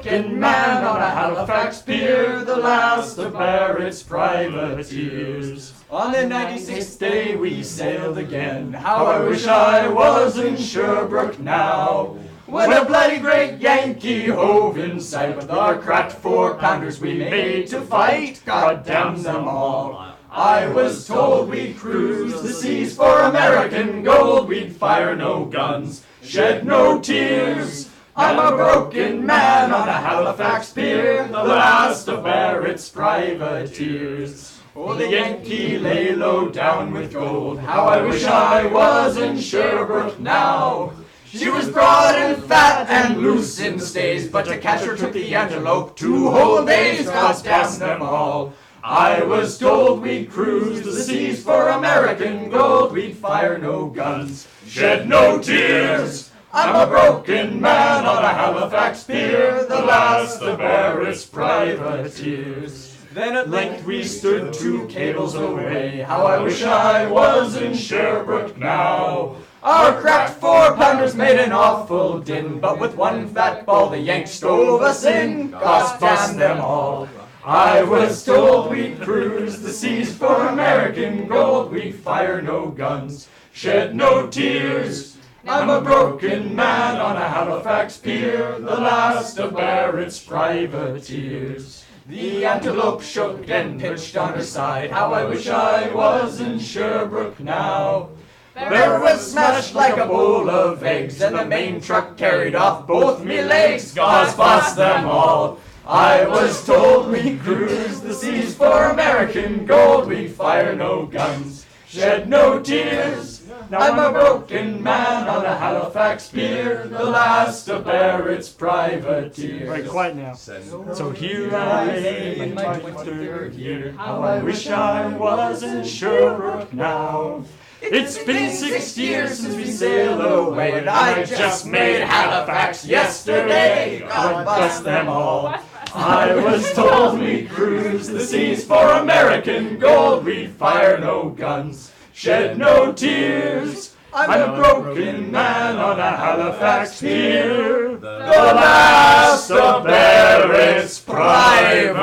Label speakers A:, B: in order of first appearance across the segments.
A: broken man on a Halifax pier, the last of Barrett's privateers. On the 96th day we sailed again. How I wish I was in Sherbrooke now. When a bloody great Yankee hove in sight, with our cracked 4-pounders we made to fight. God damn them all. I was told we'd cruise the seas for American gold. We'd fire no guns, shed no tears. I'm a broken man on a Halifax pier, the last of Barrett's privateers. Oh, the Yankee lay low down with gold. How I wish I was in Sherbrooke now. She was broad and fat and loose in stays, but to catch her took the antelope 2 whole days. God damn them all. I was told we'd cruise the seas for American gold. We'd fire no guns, shed no tears. I'm a broken man on a Halifax pier, the last of Barrett's privateers. Then at length we stood 2 cables away. How I wish I was in Sherbrooke now. Our cracked 4-pounders made an awful din, but with one fat ball the Yanks stove us in. God damn them all. I was told we'd cruise the seas for American gold. We'd fire no guns, shed no tears. I'm a broken man on a Halifax pier, the last of Barrett's privateers. The antelope shook and pitched on her side. How I wish I was in Sherbrooke now. There was smashed like a bowl of eggs, and the main truck carried off both me legs. God boss them all. I was told we'd cruise the seas for American gold. We'd fire no guns, shed no tears. I'm a broken man on a Halifax pier, the last of Barrett's privateers.
B: Right, quiet now.
A: So here I am in my 23rd year. How I wish I was in Sherbrooke now. It's been 6 years since we sailed away, and I just made Halifax yesterday. God bless them all. I was told we'd cruise the seas for American gold. We'd fire no guns, shed no tears. I'm a broken man on a Halifax pier, the last of Barrett's privateers.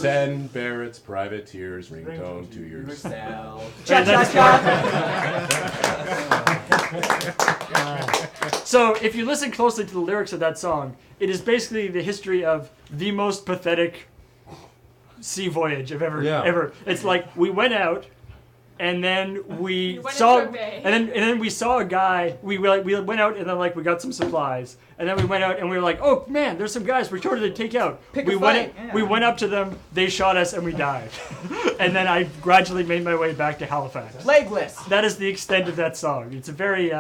C: Send Barrett's privateers ringtone to yourself.
B: So, if you listen closely to the lyrics of that song, it is basically the history of the most pathetic sea voyage I've ever. It's like we went out, and then we saw, and then we saw a guy. We went out, and then we got some supplies, and then we went out, and we were like, oh man, there's some guys we're trying to take out. We went up to them, they shot us, and we died. And then I gradually made my way back to Halifax.
D: Legless.
B: That is the extent of that song. It's a very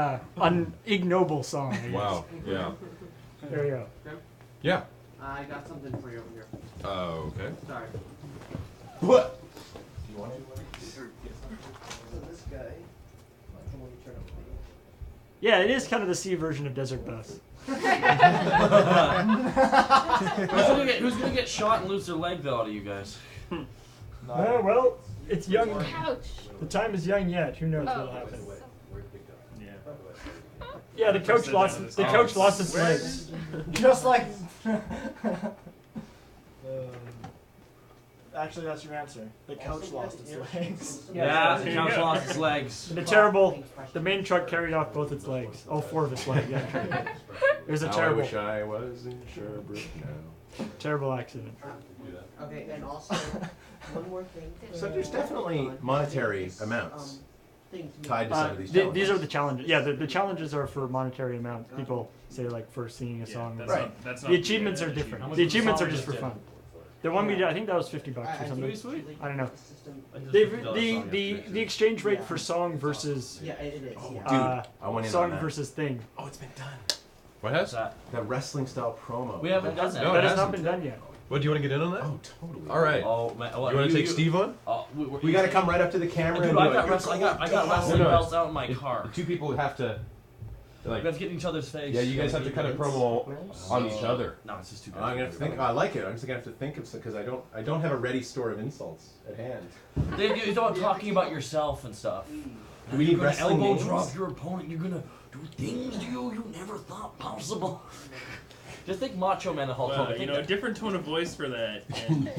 B: ignoble song. I guess.
C: Wow. Yeah.
B: There you go.
C: Yeah.
D: I got something for you over here.
C: Okay.
D: Sorry.
C: What?
D: Do you want to? So this guy,
B: Yeah, it is kind of the sea version of Desert Bus.
E: Who's gonna get shot and lose their leg though out of you guys?
B: Well, it's young.
F: Couch.
B: The time is young yet. Who knows what'll
F: Oh.
B: happen? Yeah, the coach lost its legs.
G: Just like. Actually, that's your answer. The coach lost its legs.
E: Yeah, the couch lost its legs.
B: The main truck carried off both its legs. All 4 of its legs, actually. It was a
C: I
B: terrible.
C: wish I was in Sherbrooke now.
B: Terrible accident.
D: Okay, and also one more thing.
H: So there's definitely monetary amounts tied to some of these challenges.
B: These are the challenges. Yeah, the challenges are for monetary amounts. People say for singing a song.
H: Right.
B: The achievements are different. The achievements are just for fun. The one we did, I think that was $50 or something. I don't know. The exchange rate for song versus
H: I went in
B: song
H: on that.
B: versus thing.
H: Oh, it's been done.
C: What has?
H: The wrestling style promo.
E: We haven't done that.
C: No,
B: That
C: it
B: has not
C: hasn't.
B: been done yet.
C: What, do you want to get in on that?
H: Oh, totally.
C: All right.
E: Oh man,
C: You want to take Steve on?
H: We got to come right up to the camera.
E: Dude,
H: and
E: I
H: be
E: got
H: like,
E: wrestling belts out in my car.
H: The two people have to.
E: We have to get in each other's face.
H: Yeah, you guys have to cut a promo on each other.
E: No, it's just too bad.
H: I'm gonna have to think. I like it. I'm just gonna have to think of some because I don't have a ready store of insults at hand.
E: You're talking about yourself and stuff.
H: Do we need
E: You're gonna
H: wrestling
E: elbow
H: names?
E: drop your opponent. You're gonna Do things you never thought possible. Just think Macho Man and Hulk Hogan.
F: You know, a different tone of voice for that. And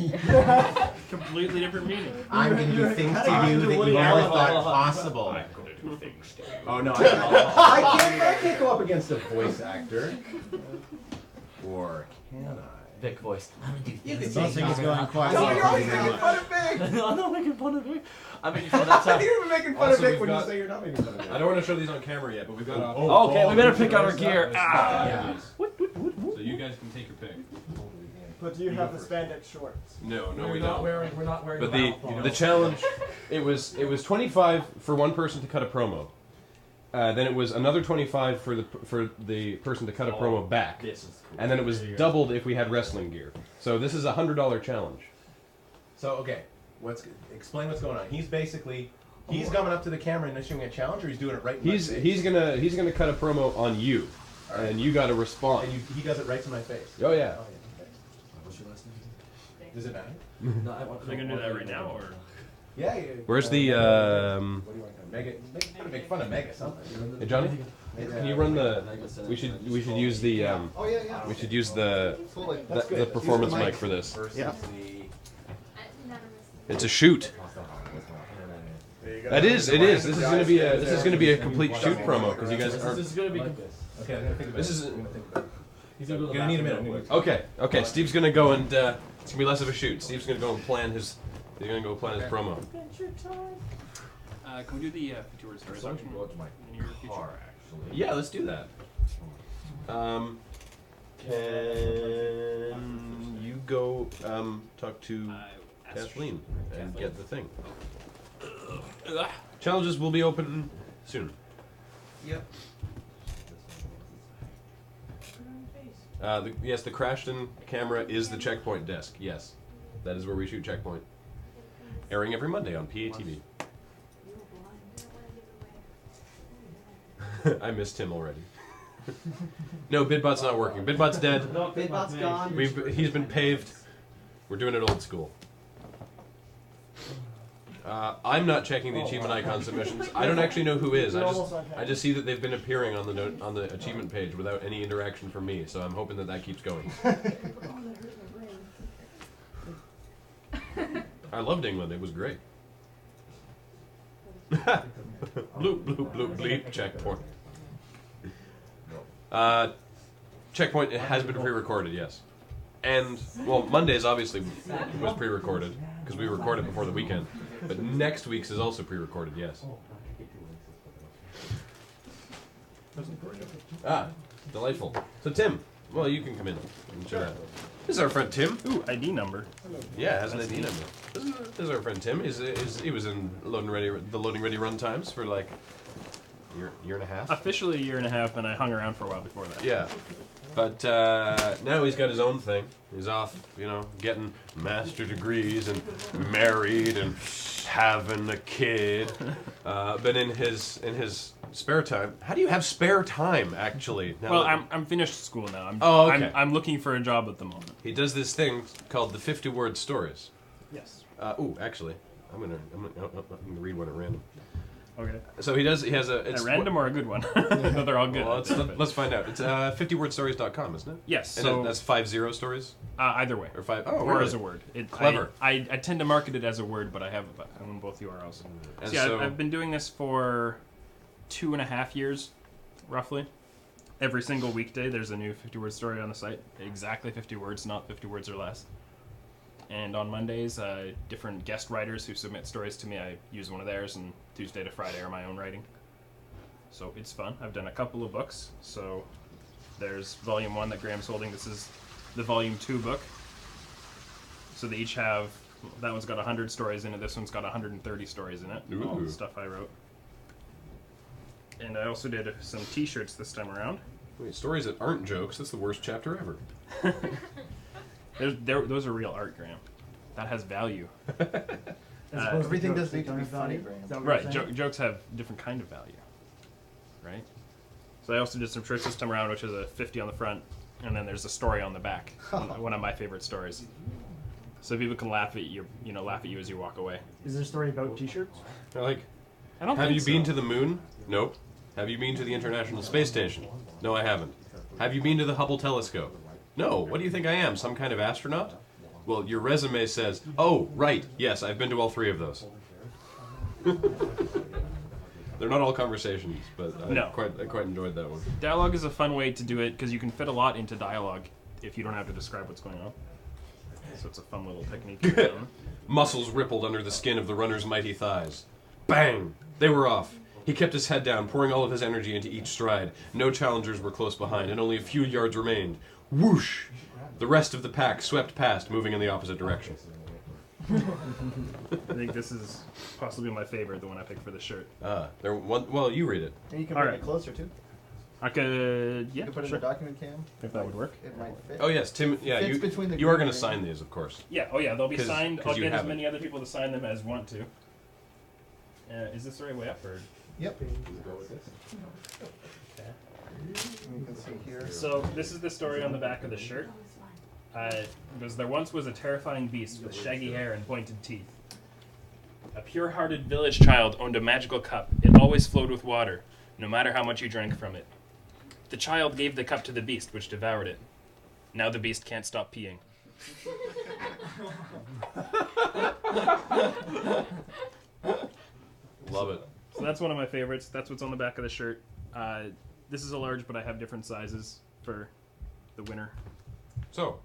F: completely different meaning.
H: I'm going to do things to you that you never thought possible.
F: I'm going to do things to you.
H: Oh no, I can't go up against a voice actor. Or can I?
E: Vic voice. I'm gonna do things.
G: Something is going quiet.
H: No, you're always making fun of Vic!
E: I'm not making fun of Vic. I'm making fun of that time.
H: You're even making fun of
C: Also,
H: Vic
C: we've
H: when you
C: got-
H: say you're not making fun of Vic.
C: I don't want to show these on camera yet, but we've got.
E: Okay, we better pick out our gear.
H: Yeah.
C: So you guys can take your pick.
G: But do you have the spandex shorts?
C: No,
E: We're
C: we
E: not
C: don't.
E: wearing. We're not wearing.
C: But
E: battle
C: the challenge, it was 25 for one person to cut a promo. Then it was another 25 for the person to cut a promo back.
E: This is cool.
C: And then it was doubled if we had wrestling gear. So this is a $100 challenge.
H: So okay, explain what's going on. He's coming up to the camera and issuing a challenge, or he's doing it right. In my face?
C: He's gonna cut a promo on you, and you got to respond.
H: And he does it right to my face.
C: Oh yeah.
H: Okay.
E: What's your last name?
H: Does it matter?
E: No, I want.
F: Are they gonna do that right now, or?
H: Yeah.
C: Where's the
H: What do you want? Mega. Make fun of Mega something.
C: Hey Johnny, can you run the? We should use the.
H: Oh yeah.
C: We should use the
H: That's good.
C: the performance
H: Use the
C: mic for this.
H: Yeah.
C: It's a shoot. It is. This is gonna be a complete shoot promo because you guys
E: This
C: aren't.
E: is gonna be.
H: Okay, I'm gonna think about
C: This is.
E: He's gonna go to the
H: Gonna need a
E: bathroom.
H: minute.
C: Okay. Steve's gonna go and it's gonna be less of a shoot. Steve's gonna go and plan his. He's gonna go plan his promo.
F: Can we do the 50 word story section in your future?
C: Yeah, let's do that. Can you go talk to Kathleen and get the thing? Challenges will be open soon.
A: Yep.
C: Yes, the Crashton camera is the checkpoint desk. Yes, that is where we shoot checkpoint. Airing every Monday on PATV. I missed him already. No, Bidbot's not working. Bidbot's dead.
A: Bidbot's gone.
C: He's been paved. We're doing it old school. I'm not checking the achievement icon submissions. I don't actually know who is. I just see that they've been appearing on the achievement page without any interaction from me. So I'm hoping that keeps going. I loved England. It was great. Bloop bloop bloop bleep. Checkpoint. Checkpoint has been pre-recorded. Yes. And, well, Monday's obviously was pre-recorded, because we recorded before the weekend. But next week's is also pre-recorded, yes. Delightful. So, Tim, well, you can come in and show that. This is our friend Tim.
F: Ooh, ID number.
C: Yeah, it has an ID number. This is our friend Tim. He was in the Loading Ready run times for like a year and a half.
F: Officially a year and a half, and I hung around for a while before that.
C: Yeah. But now he's got his own thing. He's off, getting master degrees and married and having a kid. But in his spare time, how do you have spare time actually?
F: Well, I'm finished school now.
C: Okay.
F: I'm looking for a job at the moment.
C: He does this thing called the 50 word stories.
F: Yes.
C: Actually, I'm gonna read one at random.
F: Okay.
C: So he has a.
F: A random or a good one? No, they're all good.
C: Well, let's find out. It's 50wordstories.com, isn't it?
F: Yes.
C: And
F: So
C: that's 50 stories
F: either way.
C: or 5.
F: Or
C: really?
F: as a word.
C: Clever.
F: I tend to market it as a word, but I own both URLs.
C: And
F: So,
C: so-
F: I've been doing this for 2.5 years, roughly. Every single weekday, there's a new 50-word story on the site. Exactly 50 words, not 50 words or less. And on Mondays, different guest writers who submit stories to me, I use one of theirs, and Tuesday to Friday are my own writing. So it's fun. I've done a couple of books. So there's volume 1 that Graham's holding. This is the volume 2 book. So they each have, that one's got 100 stories in it. This one's got 130 stories in it. All the
C: Ooh.
F: stuff I wrote. And I also did some t-shirts this time around.
C: Wait, stories that aren't jokes. That's the worst chapter ever.
F: Those are real art, Graham. That has value.
A: Everything doesn't need to be funny.
F: Right, jokes have different kind of value. Right? So I also did some shirts this time around, which is a 50 on the front, and then there's a story on the back. One of my favorite stories. So people can laugh at you, laugh at you as you walk away.
G: Is there a story about t-shirts?
C: Like,
F: I don't
C: have
F: think
C: you been
F: so.
C: to the moon? Nope. Have you been to the International Space Station? No, I haven't. Have you been to the Hubble telescope? No. What do you think I am? Some kind of astronaut? Well, your resume says, oh, right, yes, I've been to all 3 of those. They're not all conversations, but I quite enjoyed that one.
F: Dialogue is a fun way to do it because you can fit a lot into dialogue if you don't have to describe what's going on. So it's a fun little technique.
C: Muscles rippled under the skin of the runner's mighty thighs. Bang! They were off. He kept his head down, pouring all of his energy into each stride. No challengers were close behind, and only a few yards remained. Whoosh! The rest of the pack swept past, moving in the opposite direction.
F: I think this is possibly my favorite, the one I picked for the shirt.
C: Well, you read it.
G: And you can bring it closer too.
F: I could,
G: You can put it in the document cam.
F: if that would work.
G: It might fit.
C: Oh yes, Tim. Yeah,
G: Fits between the
C: you are
G: green
C: going to
G: and-
C: sign these, of course.
F: Yeah, oh yeah, they'll be
C: 'Cause-
F: signed.
C: 'cause
F: I'll
C: you
F: get as
C: have it.
F: many other people to sign them as want to. Is this the right way up, or?
G: Yep. You can see here.
F: So this is the story on the back of the shirt. Because there once was a terrifying beast with shaggy hair and pointed teeth. A pure-hearted village child owned a magical cup. It always flowed with water, no matter how much you drank from it. The child gave the cup to the beast, which devoured it. Now the beast can't stop peeing.
C: Love it.
F: So that's one of my favorites. That's what's on the back of the shirt. This is a large, but I have different sizes for the winner.
C: So,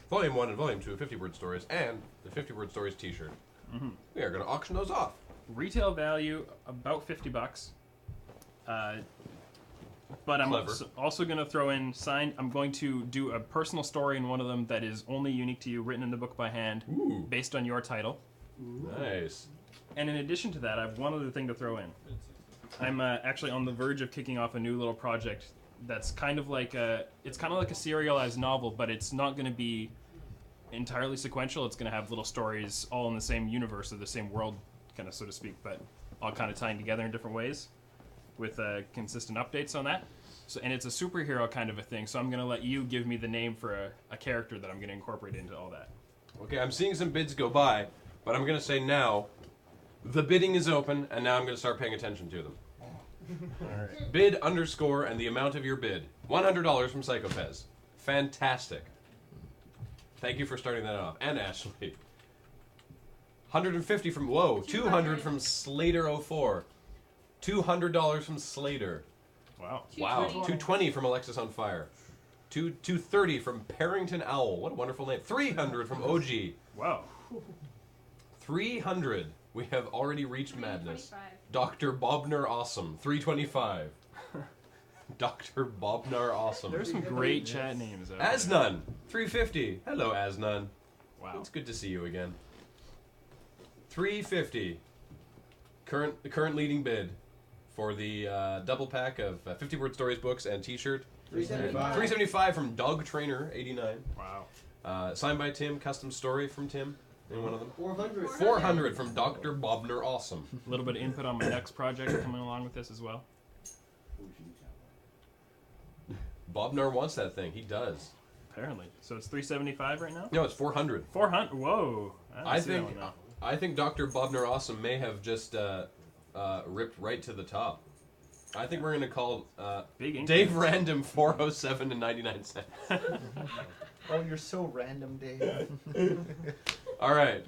C: Volume 1 and Volume 2 of 50 Word Stories and the 50 Word Stories t-shirt.
F: Mm-hmm.
C: We are going to auction those off.
F: Retail value about $50. But I'm
C: Clever.
F: also going to throw in I'm going to do a personal story in one of them that is only unique to you, written in the book by hand,
C: Ooh.
F: based on your title.
C: Nice.
F: And in addition to that, I have one other thing to throw in. I'm actually on the verge of kicking off a new little project that's kind of like a serialized novel, but it's not going to be entirely sequential. It's going to have little stories all in the same universe or the same world, kind of, so to speak, but all kind of tying together in different ways with consistent updates on that. So, and it's a superhero kind of a thing, so I'm going to let you give me the name for a character that I'm going to incorporate into all that.
C: Okay, I'm seeing some bids go by, but I'm going to say now, the bidding is open, and now I'm going to start paying attention to them.
F: Alright.
C: Bid underscore and the amount of your bid. $100 from Psychopez. Fantastic. Thank you for starting that off. And Ashley. 150 from, 200 from Slater04. $200 from Slater.
F: Wow.
C: Wow. 220 from Alexis on Fire. 230 from Parrington Owl. What a wonderful name. 300 from OG.
F: Wow.
C: 300. We have already reached madness. Dr. Bobner Awesome. 325. Dr. Bobner Awesome.
F: There's some great chat names out there.
C: Asnun. 350. Hello, Asnun.
F: Wow.
C: It's good to see you again. 350. The current leading bid for the double pack of 50 Word Stories books and t-shirt. 375 from Dog Trainer 89.
F: Wow.
C: Signed by Tim, custom story from Tim in one of them.
D: 400.
C: 400 from Dr. Bobner Awesome.
F: A little bit of input on my next project coming along with this as well.
C: Bobner wants that thing. He does.
F: Apparently. So it's 375 right now?
C: No, it's 400.
F: 400. Whoa.
C: I think Dr. Bobner Awesome may have just ripped right to the top. I think we're gonna call
F: Big
C: Dave Random 407 and 99 cents.
G: Oh, you're so random, Dave.
C: All right.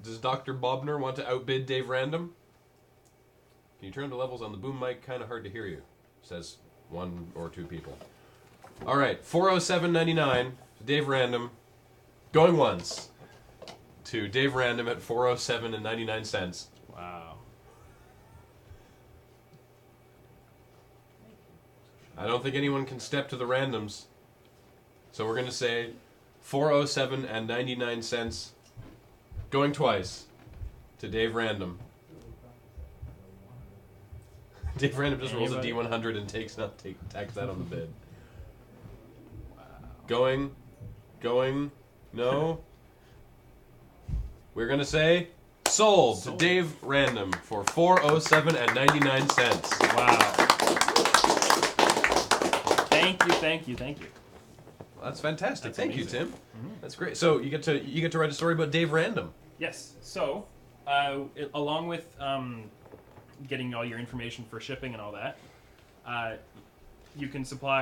C: Does Dr. Bobner want to outbid Dave Random? Can you turn the levels on the boom mic? Kind of hard to hear you, says one or two people. All right, 407.99 to Dave Random. Going once to Dave Random at 407 and 99 cents.
F: Wow.
C: I don't think anyone can step to the randoms. So we're going to say 407 and 99 cents. Going twice to Dave Random. Dave Random just rolls a D100 and tacks that on the bid. Going, no. We're going to say sold to Dave Random for 407 and 99 cents.
F: Wow. Thank you.
C: Well, that's fantastic.
F: That's
C: Thank you,
F: amazing.
C: Tim. That's great. So you get to write a story about Dave Random.
F: Yes. So, along with getting all your information for shipping and all that. You can supply